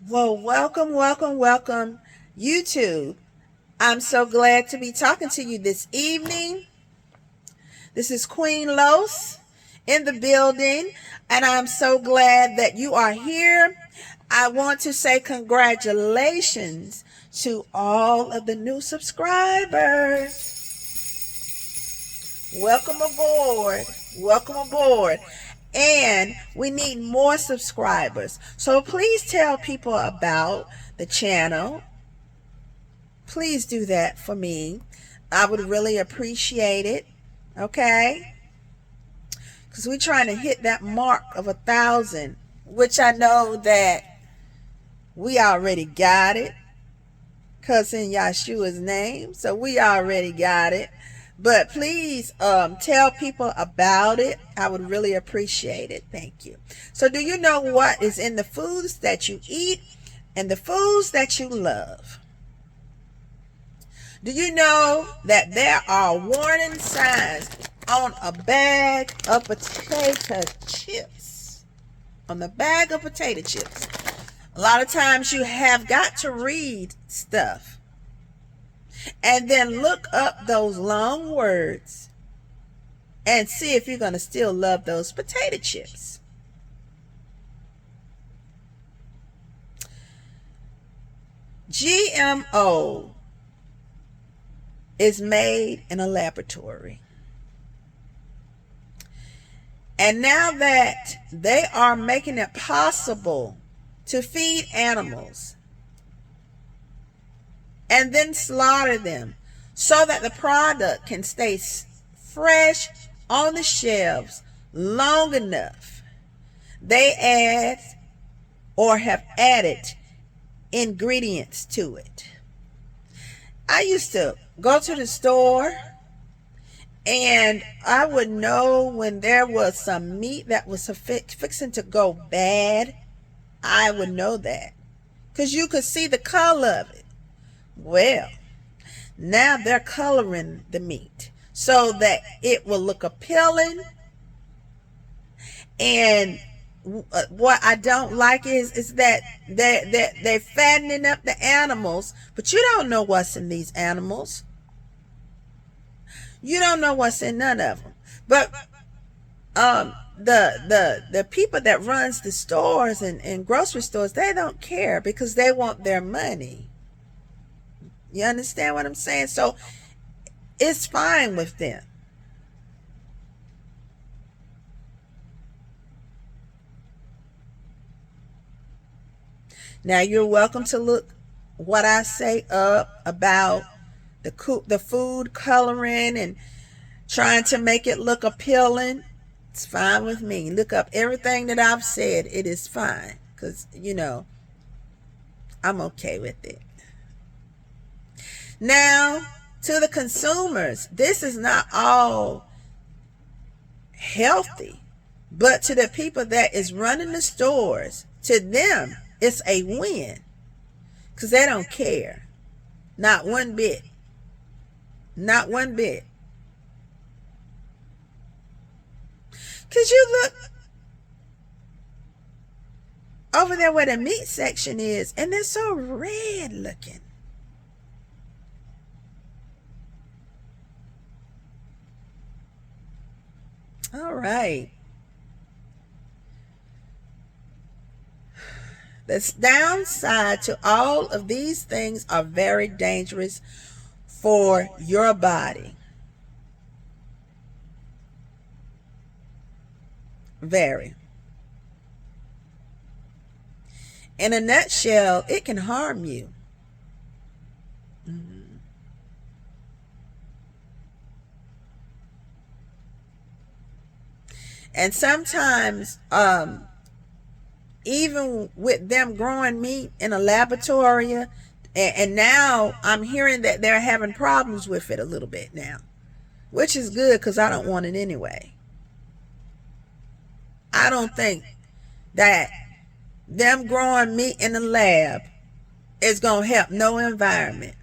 Well, welcome, YouTube. I'm so glad to be talking to you this evening. This is Queen Los in the building, and I'm so glad that you are here. I want to say congratulations to all of the new subscribers. Welcome aboard. Welcome aboard. And we need more subscribers. So please tell people about the channel. Please do that for me. I would really appreciate it. Okay? Because we're trying to hit that mark of 1,000, which I know that we already got it. Because in Yeshua's name. So we already got it. But please tell people about it. I would really appreciate it. Thank you. So do you know what is in the foods that you eat and the foods that you love? Do you know that there are warning signs on a bag of potato chips? On the bag of potato chips. A lot of times you have got to read stuff and then look up those long words and see if you're going to still love those potato chips. GMO is made in a laboratory. And now that they are making it possible to feed animals and then slaughter them so that the product can stay fresh on the shelves long enough, they add or have added ingredients to it. I used to go to the store and I would know when there was some meat that was fixing to go bad. I would know that because you could see the color of it. Well, now they're coloring the meat so that it will look appealing. And what I don't like is that they're fattening up the animals, but you don't know what's in these animals. You don't know what's in none of them. But the people that runs the stores and grocery stores, they don't care because they want their money. You understand what I'm saying? So it's fine with them. Now you're welcome to look what I say up about the food coloring and trying to make it look appealing. It's fine with me. Look up everything that I've said. It is fine because, I'm okay with it. Now, to the consumers, this is not all healthy, but to the people that is running the stores, to them, it's a win because they don't care. Not one bit. Not one bit. Because you look over there where the meat section is, and they're so red looking. All right. The downside to all of these things are very dangerous for your body. Very. In a nutshell, it can harm you. And sometimes, even with them growing meat in a laboratory, and now I'm hearing that they're having problems with it a little bit now, which is good because I don't want it anyway. I don't think that them growing meat in the lab is going to help no environment.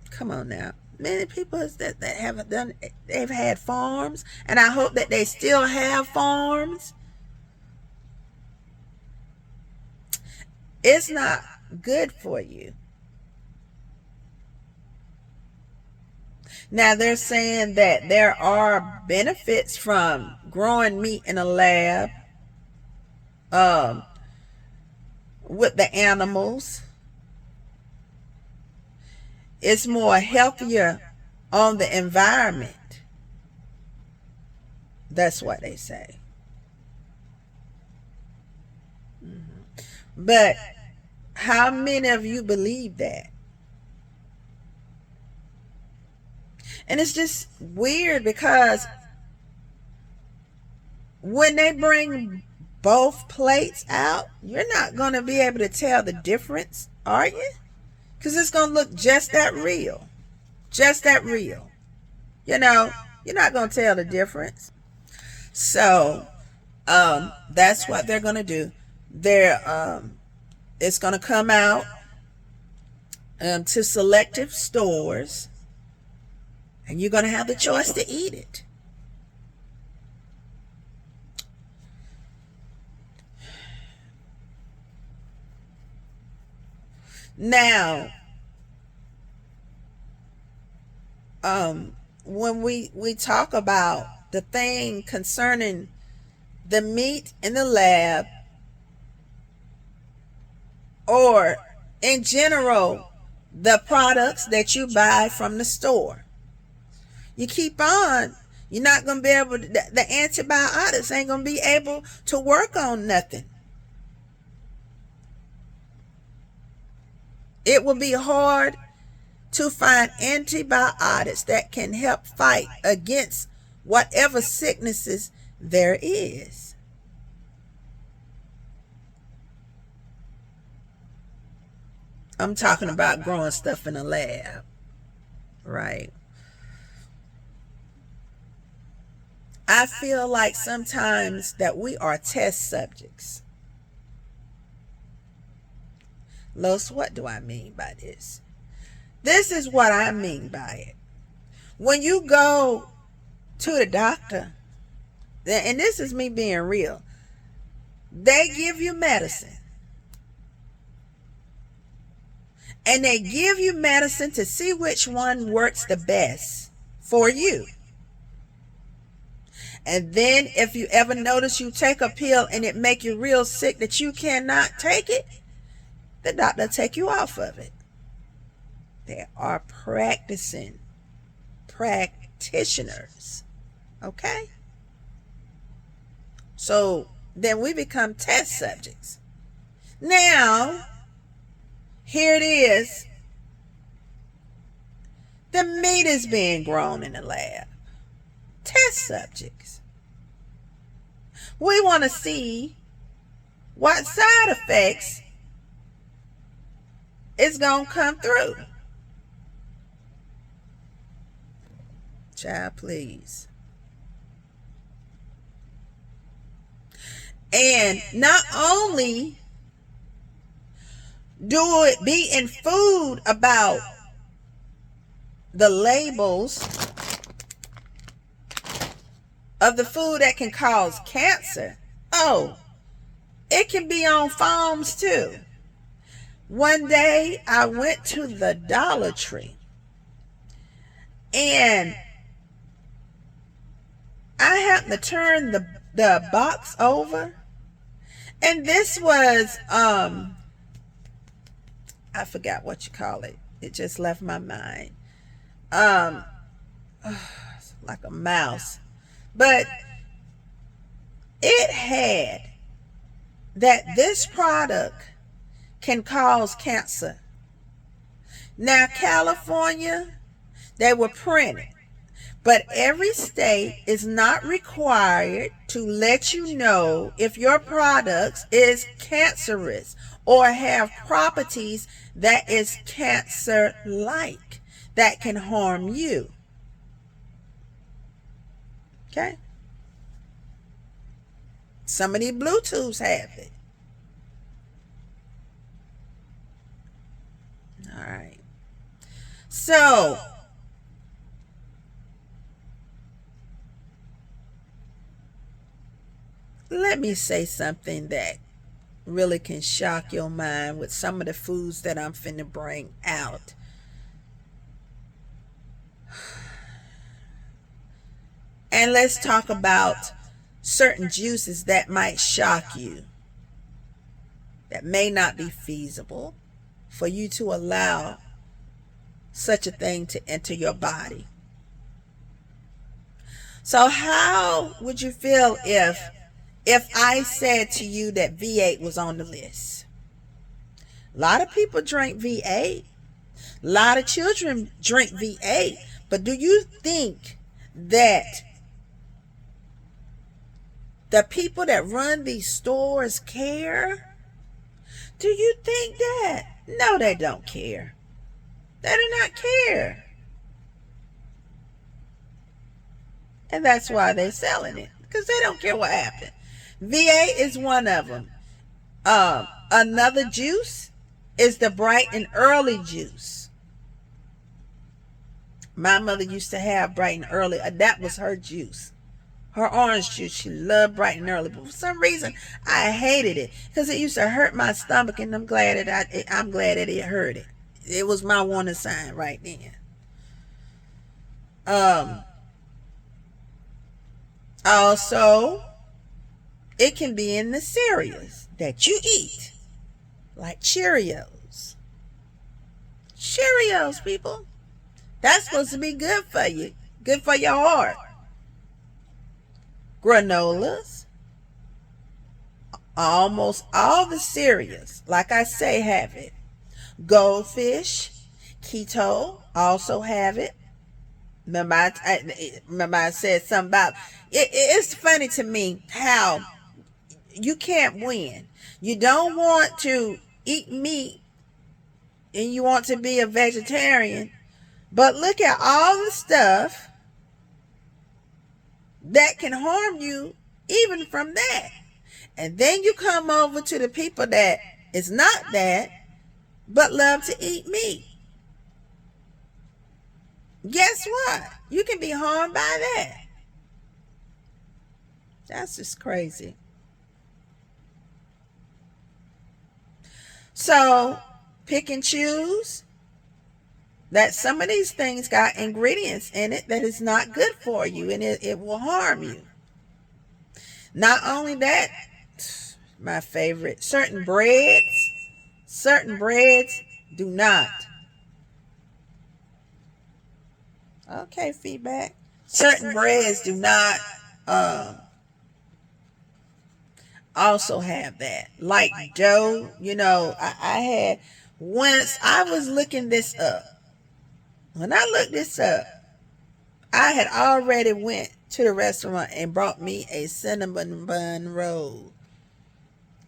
Come on now. Many people that haven't done, they've had farms, and I hope that they still have farms. It's not good for you. Now they're saying that there are benefits from growing meat in a lab, um, with the animals. It's more healthier on the environment. That's what they say. But how many of you believe that? And it's just weird because when they bring both plates out, you're not going to be able to tell the difference, are you? Because it's going to look just that real. Just that real. You know, you're not going to tell the difference. So, that's what they're going to do. It's going to come out to selective stores, and you're going to have the choice to eat it. Now, when we talk about the thing concerning the meat in the lab, or in general, the products that you buy from the store, you keep on, you're not going to be able to, the antibiotics ain't going to be able to work on nothing. It will be hard to find antibiotics that can help fight against whatever sicknesses there is. I'm talking about growing stuff in a lab, right? I feel like sometimes that we are test subjects. Los, what do I mean by this? This is what I mean by it. When you go to the doctor, and this is me being real, they give you medicine. And they give you medicine to see which one works the best for you. And then if you ever notice you take a pill and it make you real sick that you cannot take it, the doctor take you off of it. They are practitioners. Okay? So then we become test subjects. Now, here it is. The meat is being grown in the lab. Test subjects. We want to see what side effects is going to come through. Child, please. And not only do it be in food about the labels of the food that can cause cancer. Oh, it can be on foams too. One day I went to the Dollar Tree and I happened to turn the box over, and this was I forgot what you call it. It just left my mind. Like a mouse. But it had that this product can cause cancer. Now, California, they were printed, but every state is not required to let you know if your product is cancerous or have properties that is cancer-like that can harm you. Okay? Some of these Bluetooths have it. All right. So, let me say something that really can shock your mind with some of the foods that I'm finna bring out. And let's talk about certain juices that might shock you, that may not be feasible for you to allow such a thing to enter your body. So how would you feel if I said to you that V8 was on the list? A lot of people drink V8. A lot of children drink V8. But do you think that the people that run these stores care? Do you think that? No, they don't care. They do not care. And that's why they're selling it, because they don't care what happened. V8 is one of them. Another juice is the Bright and Early juice. My mother used to have Bright and Early. That was her juice. Her orange juice. She loved Bright and Early. But for some reason, I hated it because it used to hurt my stomach, and I'm glad that it hurt it. It was my warning sign right then. Also, it can be in the cereals that you eat, like Cheerios. Cheerios, people. That's supposed to be good for you. Good for your heart. Granolas. Almost all the cereals, like I say, have it. Goldfish, keto also have it. Remember I said something about it. It's funny to me how you can't win. You don't want to eat meat and you want to be a vegetarian, but look at all the stuff that can harm you even from that. And then you come over to the people that is not that, but love to eat meat. Guess what? You can be harmed by that. That's just crazy. So pick and choose. That some of these things got ingredients in it that is not good for you, and it will harm you. Not only that, my favorite, certain breads do not. Okay, feedback. Certain breads do not also have that. Like dough, I had once I was looking this up. When I looked this up, I had already went to the restaurant and brought me a cinnamon bun roll.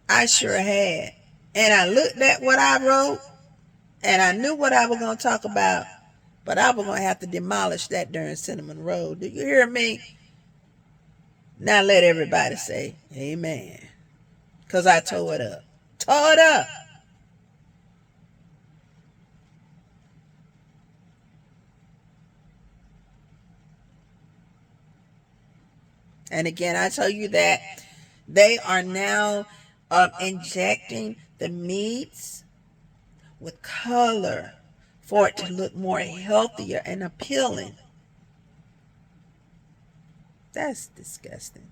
I sure had. And I looked at what I wrote, and I knew what I was going to talk about, but I was going to have to demolish that darn cinnamon roll. Do you hear me? Now let everybody say amen. Because I tore it up. Tore it up. And again, I tell you that they are now injecting the meats with color for it to look more healthier and appealing. That's disgusting.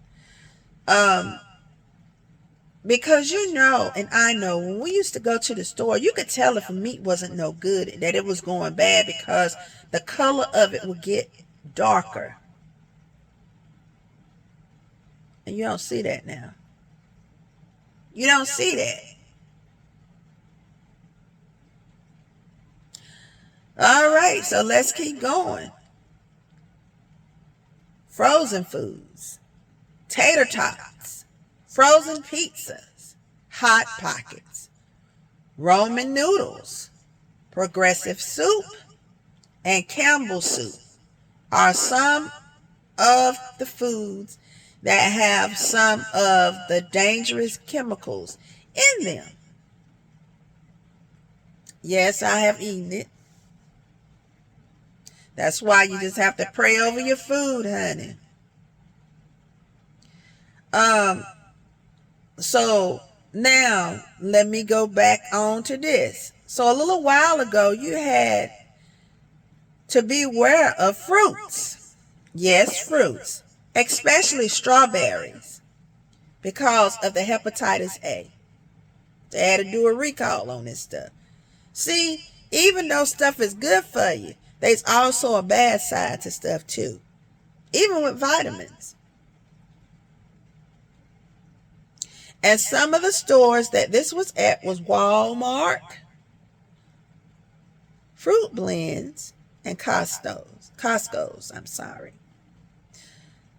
Because and I know, when we used to go to the store, you could tell if a meat wasn't no good, that it was going bad, because the color of it would get darker. And you don't see that now. You don't see that. All right, so let's keep going. Frozen foods, tater tots, frozen pizzas, hot pockets, Roman noodles, progressive soup, and Campbell's soup are some of the foods that have some of the dangerous chemicals in them. Yes, I have eaten it. That's why you just have to pray over your food, honey. So now let me go back on to this. So a little while ago, you had to be aware of fruits. Yes, fruits, especially strawberries, because of the hepatitis A. They had to do a recall on this stuff. See, even though stuff is good for you, there's also a bad side to stuff too, even with vitamins. And some of the stores that this was at was Walmart, Fruit Blends, and Costco's, I'm sorry.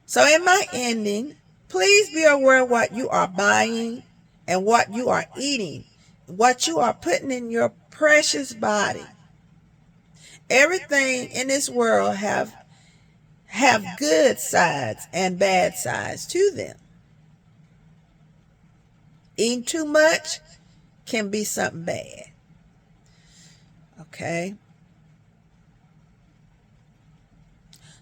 So in my ending, please be aware of what you are buying and what you are eating, what you are putting in your precious body. Everything in this world have good sides and bad sides to them. Eating too much can be something bad. Okay?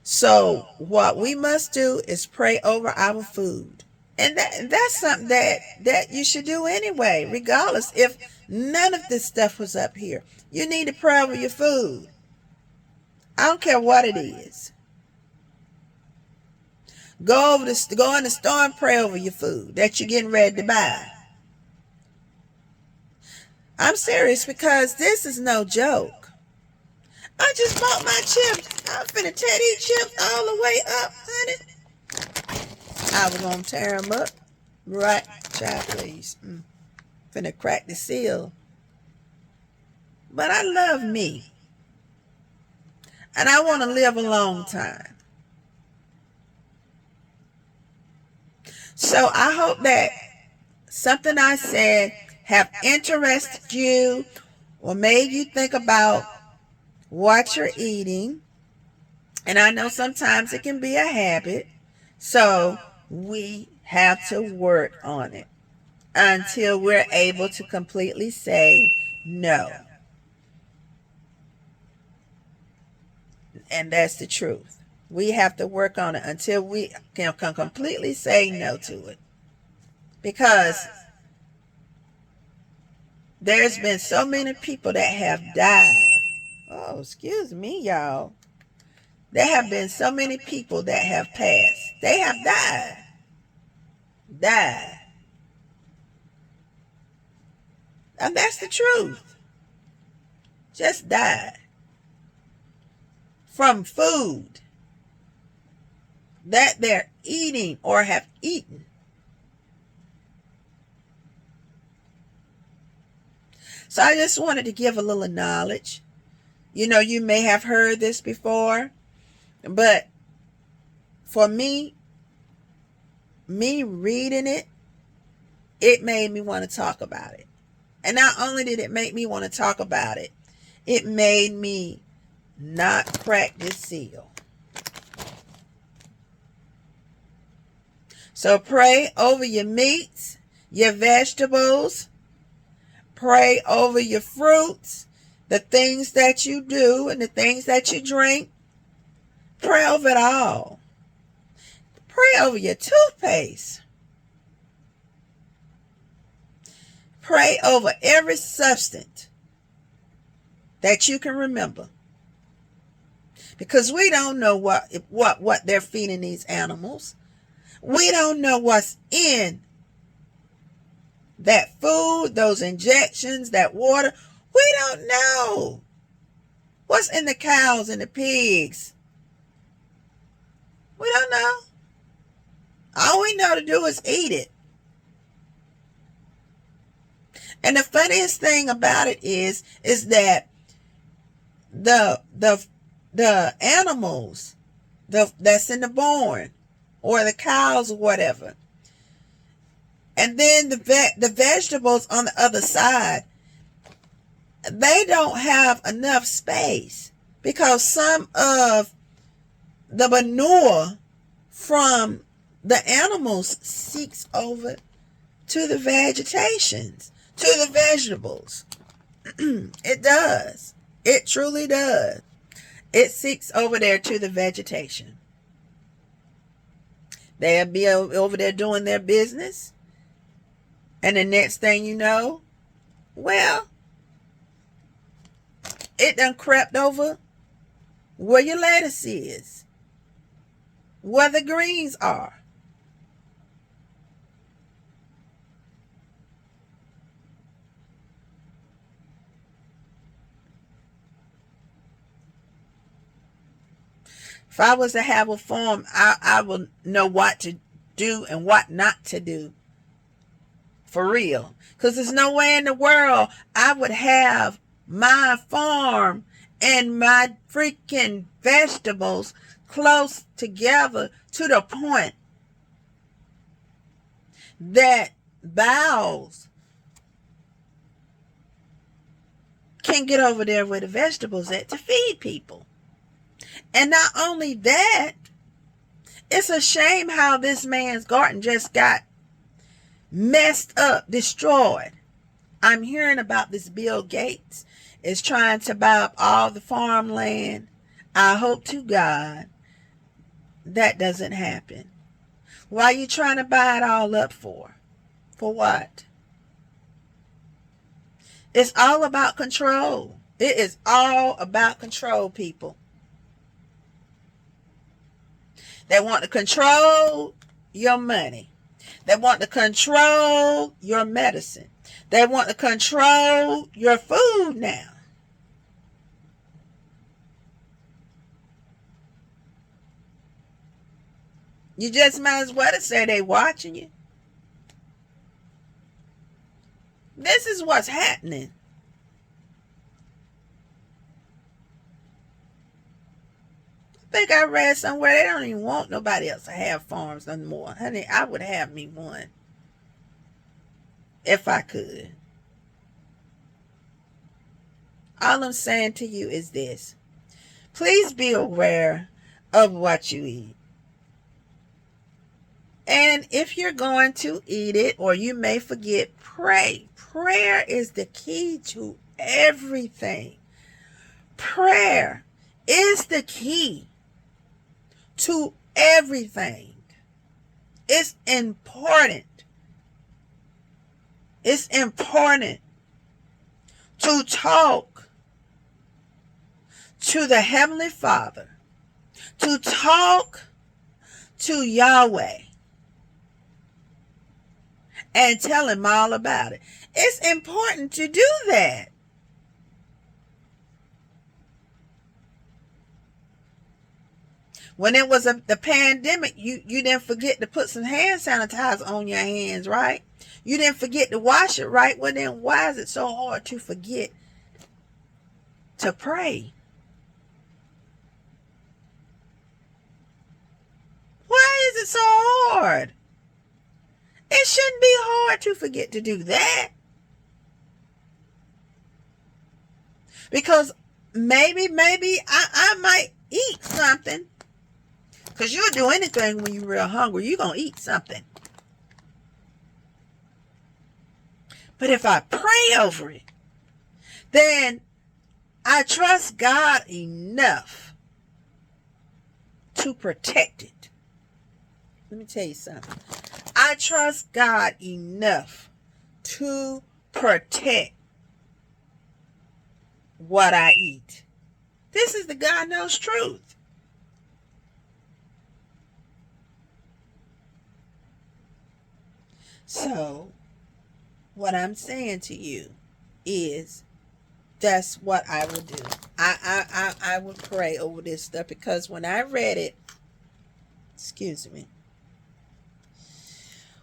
So what we must do is pray over our food. And that's something that you should do anyway, regardless if none of this stuff was up here. You need to pray over your food. I don't care what it is. Go in the store and pray over your food that you're getting ready to buy. I'm serious, because this is no joke. I just bought my chips. I'm finna tear these chips all the way up, honey. I was gonna tear them up. Right, child, please. Finna crack the seal. But I love me. And I want to live a long time. So I hope that something I said have interested you or made you think about what you're eating. And I know sometimes it can be a habit. So we have to work on it until we're able to completely say no. And that's the truth. We have to work on it until we can completely say no to it. Because there's been so many people that have died. Oh, excuse me, y'all. There have been so many people that have passed. They have died. Died. And that's the truth. Just died. From food that they're eating or have eaten. So I just wanted to give a little knowledge. You know, you may have heard this before, but for me reading it, it made me want to talk about it. And not only did it make me want to talk about it, it made me not crack this seal. So pray over your meats, your vegetables, pray over your fruits, the things that you do and the things that you drink. Pray over it all. Pray over your toothpaste. Pray over every substance that you can remember. Because we don't know what they're feeding these animals. We don't know what's in that food, those injections, that water. We don't know what's in the cows and the pigs. We don't know. All we know to do is eat it. And the funniest thing about it is that the animals that's in the barn, or the cows or whatever, and then the vegetables on the other side, they don't have enough space, because some of the manure from the animals seeks over to the vegetations, to the vegetables. It does. It truly does. It seeks over there to the vegetation. They'll be over there doing their business, And the next thing you know, well, it done crept over where your lettuce is, where the greens are. If I was to have a farm, I would know what to do and what not to do. For real. Because there's no way in the world I would have my farm and my freaking vegetables close together to the point that bowels can get over there where the vegetables at to feed people. And not only that, it's a shame how this man's garden just got messed up, destroyed. I'm hearing about this Bill Gates is trying to buy up all the farmland. I hope to God that doesn't happen. Why are you trying to buy it all up for? For what? It's all about control. It is all about control, people. They want to control your money. They want to control your medicine. They want to control your food now. You just might as well say they watching you. This is what's happening. I think I read somewhere they don't even want nobody else to have farms anymore. Honey, I would have me one. If I could. All I'm saying to you is this. Please be aware of what you eat. And if you're going to eat it, or you may forget, pray. Prayer is the key to everything. Prayer is the key to everything. It's important. It's important to talk to the Heavenly Father, to talk to Yahweh, and tell him all about it. It's important to do that. When it was the pandemic, you didn't forget to put some hand sanitizer on your hands, right? You didn't forget to wash it, right? Well, then why is it so hard to forget to pray? Why is it so hard? It shouldn't be hard to forget to do that. Because maybe I might eat something. Because you'll do anything when you're real hungry. You're going to eat something. But if I pray over it, then I trust God enough to protect it. Let me tell you something. I trust God enough to protect what I eat. This is the God knows truth. So, what I'm saying to you is that's what I would do. I would pray over this stuff, because when I read it, excuse me,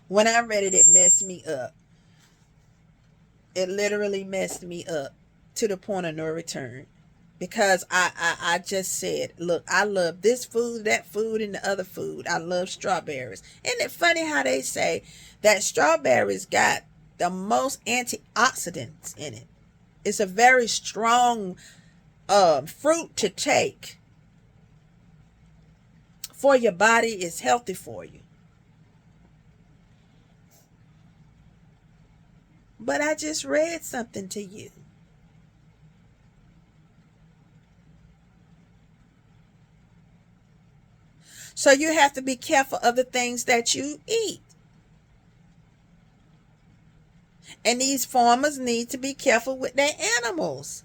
when I read it, it messed me up. It literally messed me up to the point of no return. Because I just said, look, I love this food, that food, and the other food. I love strawberries. Isn't it funny how they say that strawberries got the most antioxidants in it? It's a very strong fruit to take for your body. It's healthy for you. But I just read something to you. So you have to be careful of the things that you eat. And these farmers need to be careful with their animals.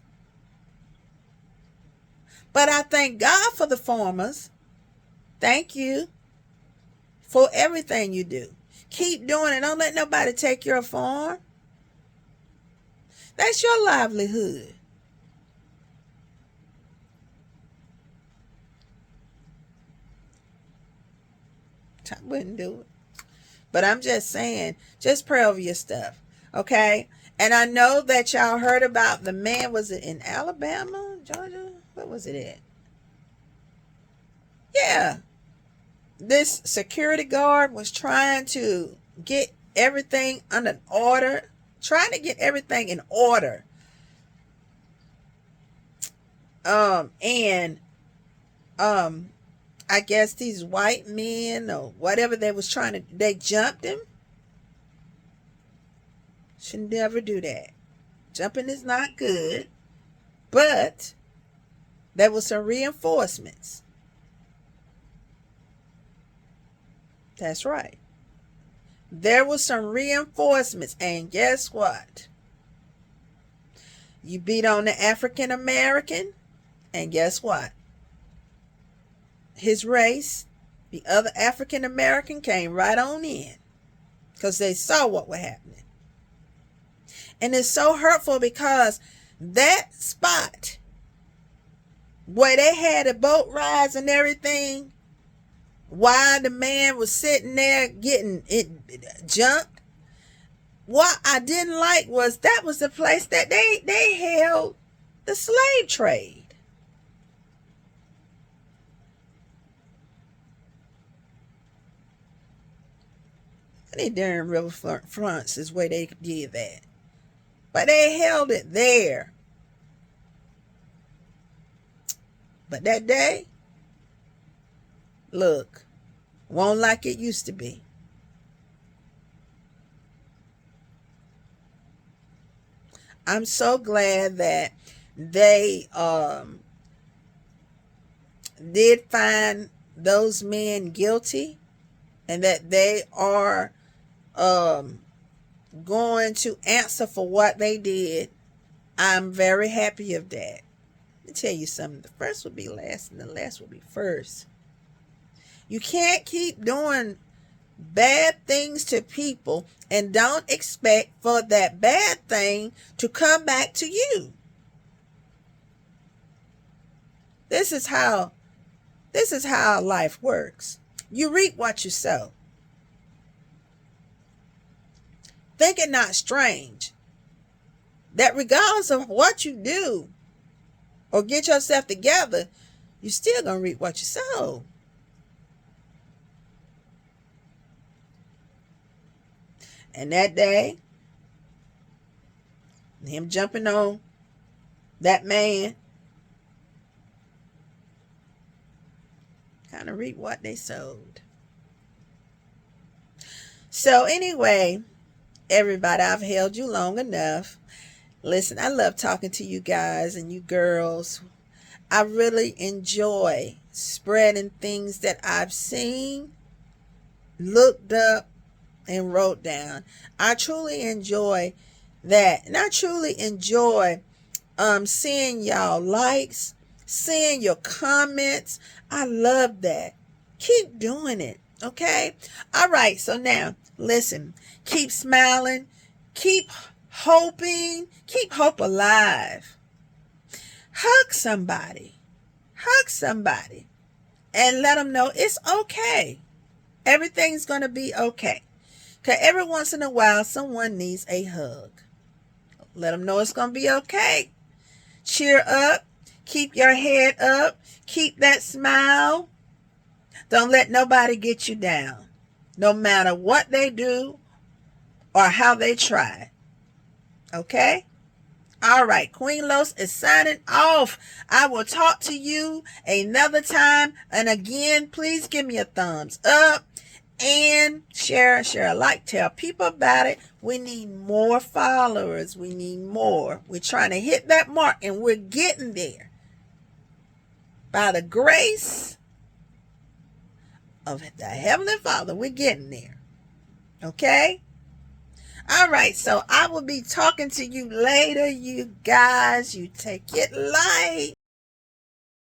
But I thank God for the farmers. Thank you for everything you do. Keep doing it. Don't let nobody take your farm. That's your livelihood. I wouldn't do it. But I'm just saying, just pray over your stuff. Okay? And I know that y'all heard about the man, was it in Alabama, Georgia? What was it at? Yeah. This security guard was trying to get everything under order, trying to get everything in order. And I guess these white men or whatever they jumped him. Should never do that. Jumping is not good. But there was some reinforcements. That's right. There was some reinforcements. And guess what? You beat on the African American. And guess what? His race, the other African American, came right on in. Because they saw what was happening. And it's so hurtful because that spot where they had the boat rides and everything, while the man was sitting there getting it jumped, what I didn't like was that was the place that they held the slave trade. They darn riverfronts is where they did that. But they held it there. But that day, look, won't like it used to be. I'm so glad that they did find those men guilty and that they are going to answer for what they did. I'm very happy of that. Let me tell you something. The first will be last and the last will be first. You can't keep doing bad things to people and don't expect for that bad thing to come back to you. This is how life works. You reap what you sow. Think it not strange that regardless of what you do or get yourself together, you're still going to reap what you sow. And that day, him jumping on that man, kind of reap what they sowed. So anyway, everybody, I've held you long enough. Listen, I love talking to you guys and you girls. I really enjoy spreading things that I've seen, looked up, and wrote down. I truly enjoy that. And I truly enjoy seeing y'all likes, seeing your comments. I love that. Keep doing it. Okay? All right. So now, listen. Keep smiling. Keep hoping. Keep hope alive. Hug somebody. Hug somebody. And let them know it's okay. Everything's going to be okay. Because every once in a while, someone needs a hug. Let them know it's going to be okay. Cheer up. Keep your head up. Keep that smile. Don't let nobody get you down. No matter what they do or how they try. Okay? All right. Queen Los is signing off. I will talk to you another time. And again, please give me a thumbs up. And share a like, tell people about it. We need more followers. We need more. We're trying to hit that mark and we're getting there. By the grace of the Heavenly Father, we're getting there. Okay? All right, so I will be talking to you later, you guys. You take it light.